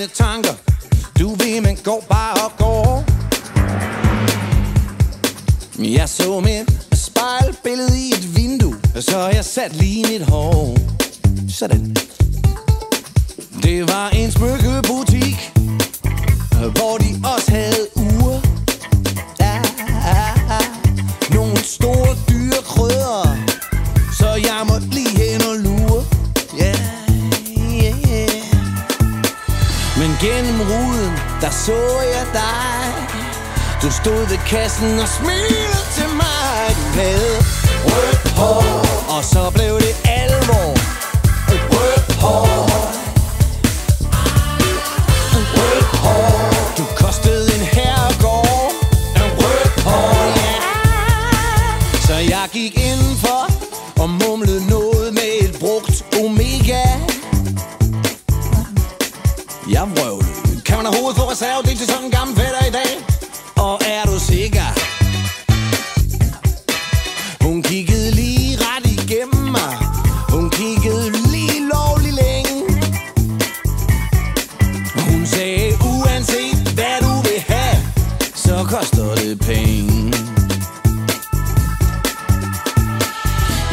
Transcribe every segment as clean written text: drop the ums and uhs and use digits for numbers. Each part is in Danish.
mine tanker. Du ved, man går bare og går. Jeg så mit spejlbillede i et vindue, så jeg satte lige mit hår. Sådan. Det var en smykkebutik, hvor de også havde ure. Nogle store dyre krydder, så jeg måtte lige hen og lure. Men gennem ruden, der så jeg dig. Du stod ved kassen og smilede til mig. Du havde rødt hår, og så blev det alvor. Rødt hår, rødt hår. Du kostede en herregård. Rødt hår, ja. Så jeg gik indenfor og mumlede noget med et brugt Omega. Jeg vrøvlede. Kan man have hovedet på reserve? Det er til sådan en gammel fætter i dag. Og er du sikker? Hun kiggede lige ret igennem mig. Hun kiggede lige lovligt længe. Hun sagde, uanset hvad du vil have, så koster det penge.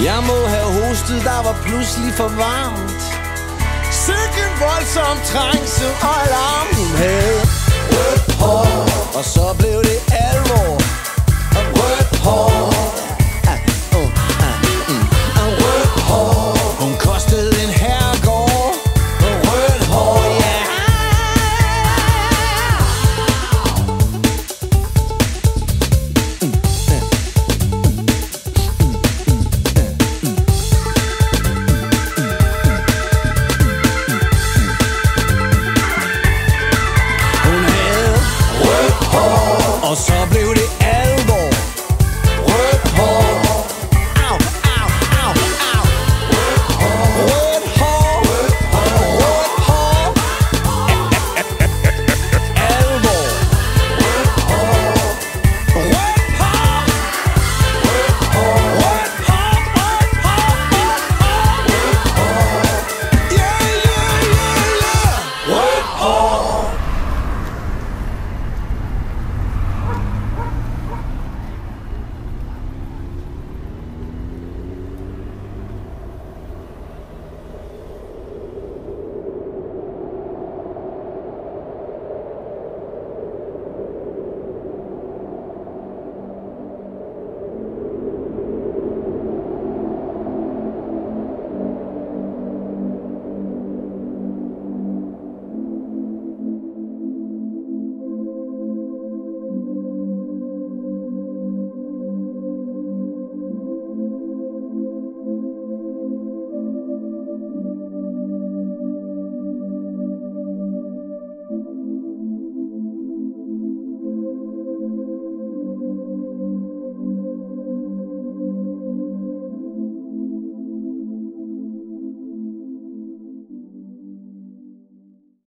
Jeg må have hostet, der var pludselig for varmt. Sikken voldsom trængsel og alarm. Hun havde rødt hår, og så blev det alvor.